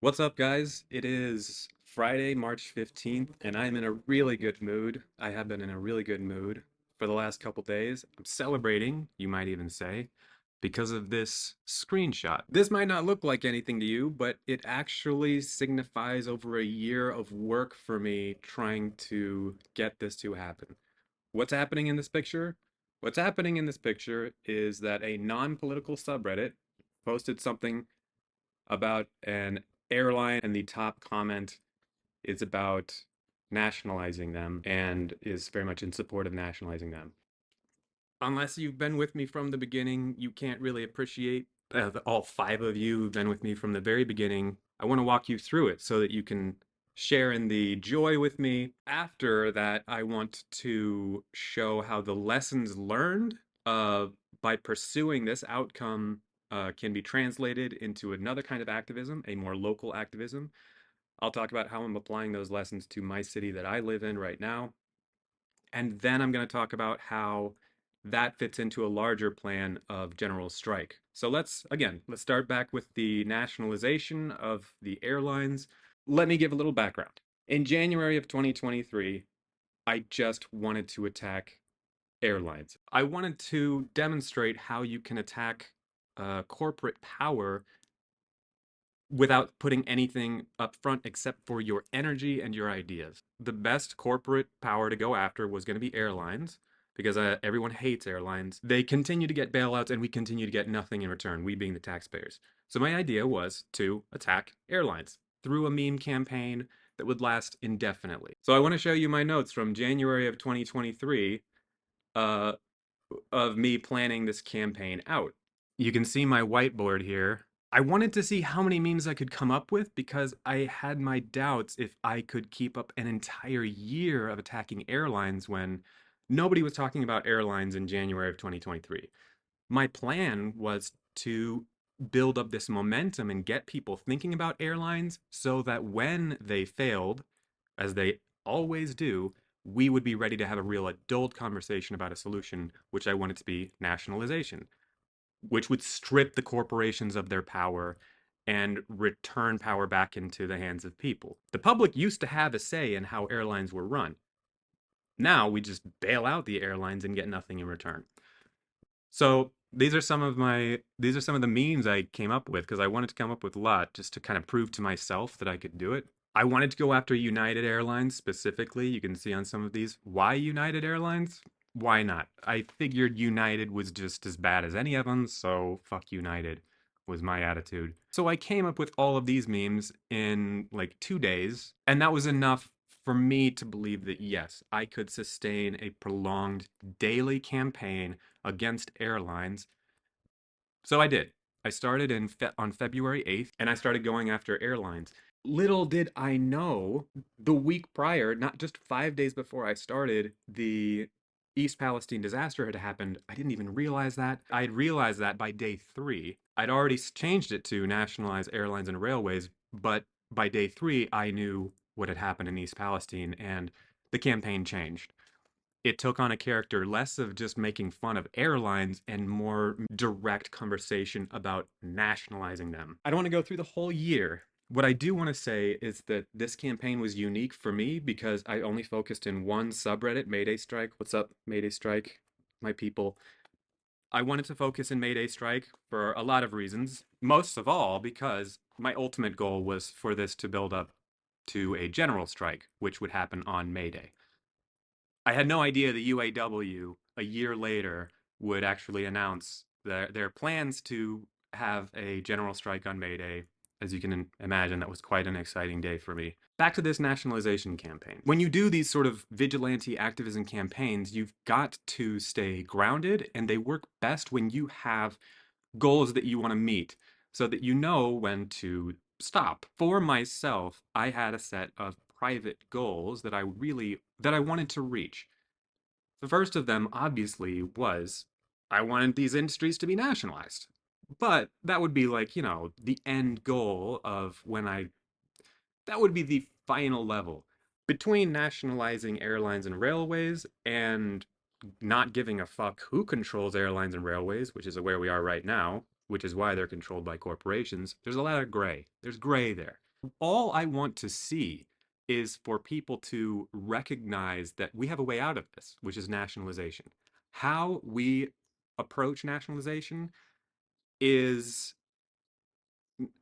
What's up, guys? It is Friday, March 15th, and I'm in a really good mood. I have been in a really good mood for the last couple days. I'm celebrating, you might even say, because of this screenshot. This might not look like anything to you, but it actually signifies over a year of work for me trying to get this to happen. What's happening in this picture? What's happening in this picture is that a non-political subreddit posted something about an airline, and the top comment is about nationalizing them and is very much in support of nationalizing them. Unless you've been with me from the beginning, you can't really appreciate all five of you who've been with me from the very beginning. I want to walk you through it so that you can share in the joy with me. After that, I want to show how the lessons learned uh, by pursuing this outcome can be translated into another kind of activism, a more local activism. I'll talk about how I'm applying those lessons to my city that I live in right now. And then I'm going to talk about how that fits into a larger plan of general strike. So let's start back with the nationalization of the airlines. Let me give a little background. In January of 2023, I just wanted to attack airlines. I wanted to demonstrate how you can attack corporate power without putting anything up front except for your energy and your ideas. The best corporate power to go after was going to be airlines because everyone hates airlines. They continue to get bailouts and we continue to get nothing in return, we being the taxpayers. So my idea was to attack airlines through a meme campaign that would last indefinitely. So I want to show you my notes from January of 2023 uh, of me planning this campaign out. You can see my whiteboard here. I wanted to see how many memes I could come up with because I had my doubts if I could keep up an entire year of attacking airlines when nobody was talking about airlines in January of 2023. My plan was to build up this momentum and get people thinking about airlines so that when they failed, as they always do, we would be ready to have a real adult conversation about a solution, which I wanted to be nationalization, which would strip the corporations of their power and return power back into the hands of people. The public used to have a say in how airlines were run. Now we just bail out the airlines and get nothing in return. So these are some of the memes I came up with because I wanted to come up with a lot just to kind of prove to myself that I could do it. I wanted to go after United Airlines specifically. You can see on some of these. Why United Airlines? Why not? I figured United was just as bad as any of them, so fuck United was my attitude. So I came up with all of these memes in like 2 days, and that was enough for me to believe that yes, I could sustain a prolonged daily campaign against airlines. So I did. I started on February 8th and I started going after airlines. Little did I know the week prior, not just 5 days before I started, the East Palestine disaster had happened. I didn't even realize that. I had realized that by day 3. I'd already changed it to nationalize airlines and railways, but by day 3, I knew what had happened in East Palestine and the campaign changed. It took on a character less of just making fun of airlines and more direct conversation about nationalizing them. I don't want to go through the whole year. What I do want to say is that this campaign was unique for me because I only focused in one subreddit, Mayday Strike. What's up, Mayday Strike? My people. I wanted to focus in Mayday Strike for a lot of reasons. Most of all, because my ultimate goal was for this to build up to a general strike, which would happen on Mayday. I had no idea the UAW a year later would actually announce their plans to have a general strike on May Day. As you can imagine, that was quite an exciting day for me. Back to this nationalization campaign. When you do these sort of vigilante activism campaigns, you've got to stay grounded, and they work best when you have goals that you want to meet so that you know when to stop. For myself, I had a set of private goals that I wanted to reach. The first of them obviously was I wanted these industries to be nationalized. But that would be like, the end goal of that would be the final level. Between nationalizing airlines and railways and not giving a fuck who controls airlines and railways, which is where we are right now, which is why they're controlled by corporations, there's a lot of gray. There's gray there. All I want to see is for people to recognize that we have a way out of this, which is nationalization. How we approach nationalization is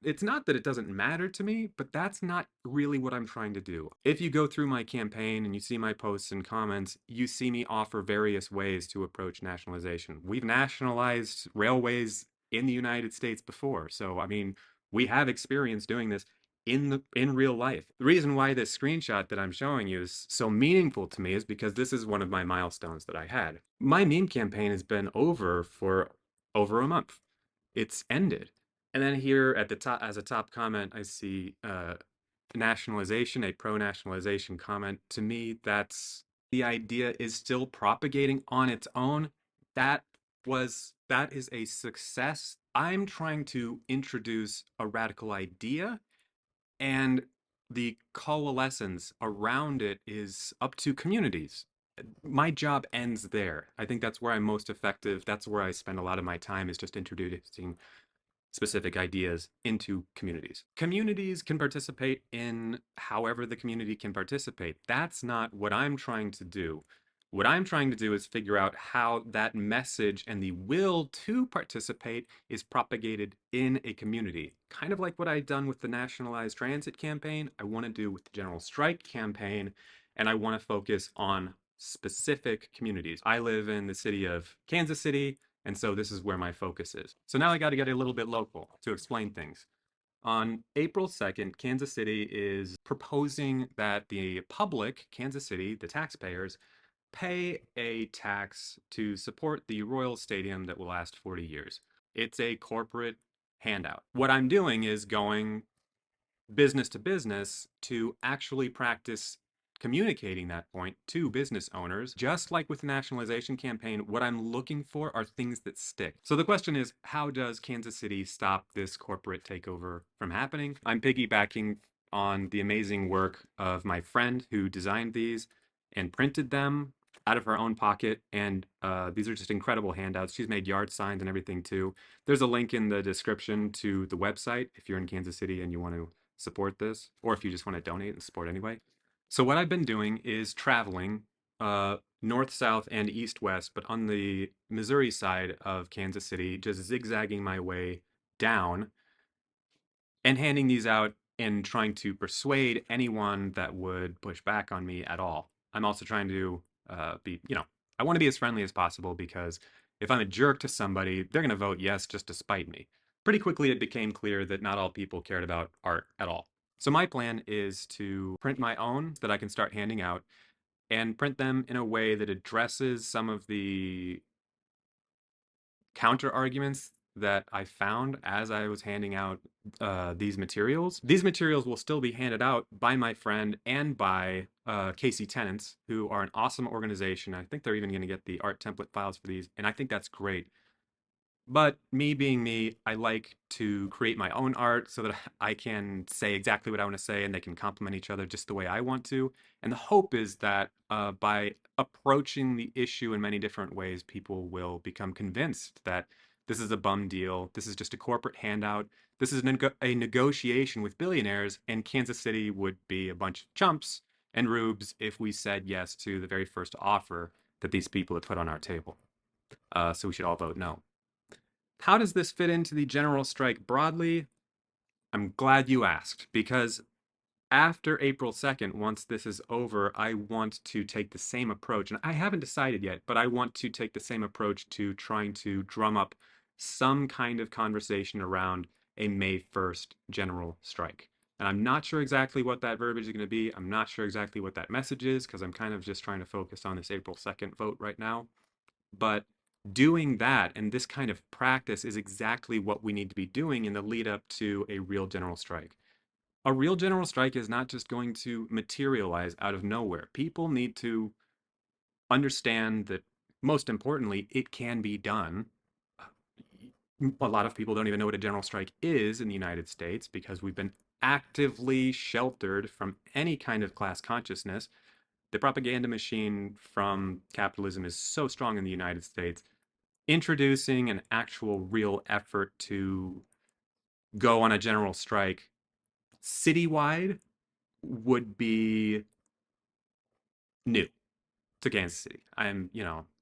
it's not that it doesn't matter to me, but that's not really what I'm trying to do. If you go through my campaign and you see my posts and comments, you see me offer various ways to approach nationalization. We've nationalized railways in the United States before. So, I mean, we have experience doing this in real life. The reason why this screenshot that I'm showing you is so meaningful to me is because this is one of my milestones that I had. My meme campaign has been over for over a month. It's ended. And then here at the top, as a top comment, I see nationalization, a pro-nationalization comment. To me, that's the idea is still propagating on its own. That that is a success. I'm trying to introduce a radical idea, and the coalescence around it is up to communities. My job ends there. I think that's where I'm most effective. That's where I spend a lot of my time is just introducing specific ideas into communities. Communities can participate in however the community can participate. That's not what I'm trying to do. What I'm trying to do is figure out how that message and the will to participate is propagated in a community. Kind of like what I've done with the nationalized transit campaign, I want to do with the general strike campaign, and I want to focus on specific communities. I live in the city of Kansas City. And so this is where my focus is. So now I got to get a little bit local to explain things. On April 2nd, Kansas City is proposing that the public, Kansas City, the taxpayers, pay a tax to support the Royal Stadium that will last 40 years. It's a corporate handout. What I'm doing is going business to business to actually practice communicating that point to business owners. Just like with the nationalization campaign, what I'm looking for are things that stick. So the question is, how does Kansas City stop this corporate takeover from happening? I'm piggybacking on the amazing work of my friend who designed these and printed them out of her own pocket. And these are just incredible handouts. She's made yard signs and everything too. There's a link in the description to the website if you're in Kansas City and you want to support this, or if you just want to donate and support anyway. So what I've been doing is traveling north, south, and east, west, but on the Missouri side of Kansas City, just zigzagging my way down and handing these out and trying to persuade anyone that would push back on me at all. I'm also trying to I want to be as friendly as possible because if I'm a jerk to somebody, they're going to vote yes just to spite me. Pretty quickly, it became clear that not all people cared about art at all. So my plan is to print my own that I can start handing out and print them in a way that addresses some of the counter arguments that I found as I was handing out these materials. These materials will still be handed out by my friend and by Casey Tenants, who are an awesome organization. I think they're even going to get the art template files for these, and I think that's great. But me being me, I like to create my own art so that I can say exactly what I want to say and they can complement each other just the way I want to. And the hope is that by approaching the issue in many different ways, people will become convinced that this is a bum deal. This is just a corporate handout. This is a negotiation with billionaires, and Kansas City would be a bunch of chumps and rubes if we said yes to the very first offer that these people have put on our table. So we should all vote no. How does this fit into the general strike broadly? I'm glad you asked because after April 2nd, once this is over, I want to take the same approach. And I haven't decided yet, but I want to take the same approach to trying to drum up some kind of conversation around a May 1st general strike. And I'm not sure exactly what that verbiage is going to be. I'm not sure exactly what that message is because I'm kind of just trying to focus on this April 2nd vote right now. But doing that and this kind of practice is exactly what we need to be doing in the lead up to a real general strike. A real general strike is not just going to materialize out of nowhere. People need to understand that, most importantly, it can be done. A lot of people don't even know what a general strike is in the United States because we've been actively sheltered from any kind of class consciousness. The propaganda machine from capitalism is so strong in the United States. Introducing an actual real effort to go on a general strike citywide would be new to Kansas City. I'm,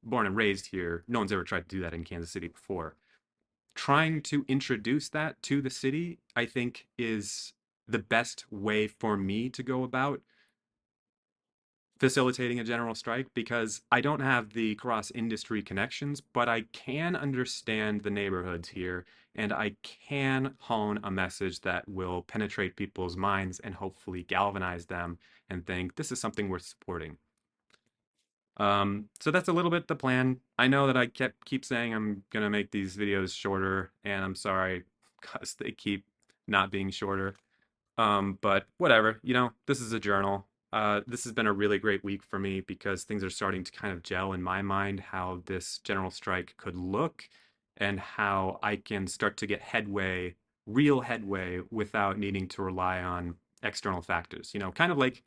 born and raised here. No one's ever tried to do that in Kansas City before. Trying to introduce that to the city, I think, is the best way for me to go about facilitating a general strike because I don't have the cross industry connections, but I can understand the neighborhoods here and I can hone a message that will penetrate people's minds and hopefully galvanize them and think this is something worth supporting. So that's a little bit the plan. I know that I keep saying I'm gonna make these videos shorter, and I'm sorry because they keep not being shorter. But whatever, this is a journal. This has been a really great week for me because things are starting to kind of gel in my mind how this general strike could look and how I can start to get headway, real headway, without needing to rely on external factors. Kind of like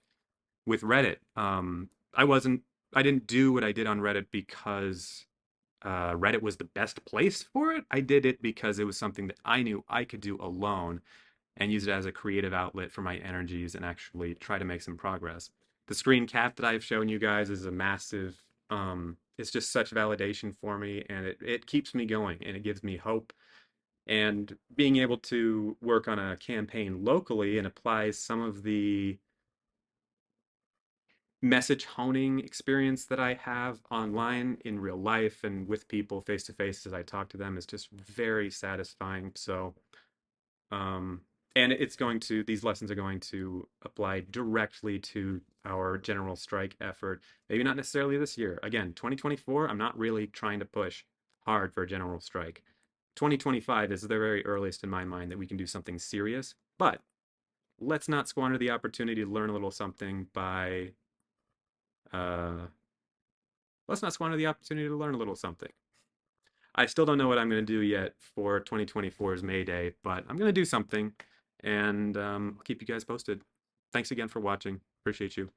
with Reddit. I wasn't, I didn't do what I did on Reddit because Reddit was the best place for it. I did it because it was something that I knew I could do alone and use it as a creative outlet for my energies and actually try to make some progress. The screen cap that I've shown you guys is a massive, it's just such validation for me and it keeps me going and it gives me hope. And being able to work on a campaign locally and apply some of the message honing experience that I have online in real life and with people face to face as I talk to them is just very satisfying. So, um, and these lessons are going to apply directly to our general strike effort. Maybe not necessarily this year. Again, 2024, I'm not really trying to push hard for a general strike. 2025 is the very earliest in my mind that we can do something serious, but let's not squander the opportunity to learn a little something by uh, let's not squander the opportunity to learn a little something. I still don't know what I'm going to do yet for 2024's May Day, but I'm going to do something and I'll keep you guys posted. Thanks again for watching. Appreciate you.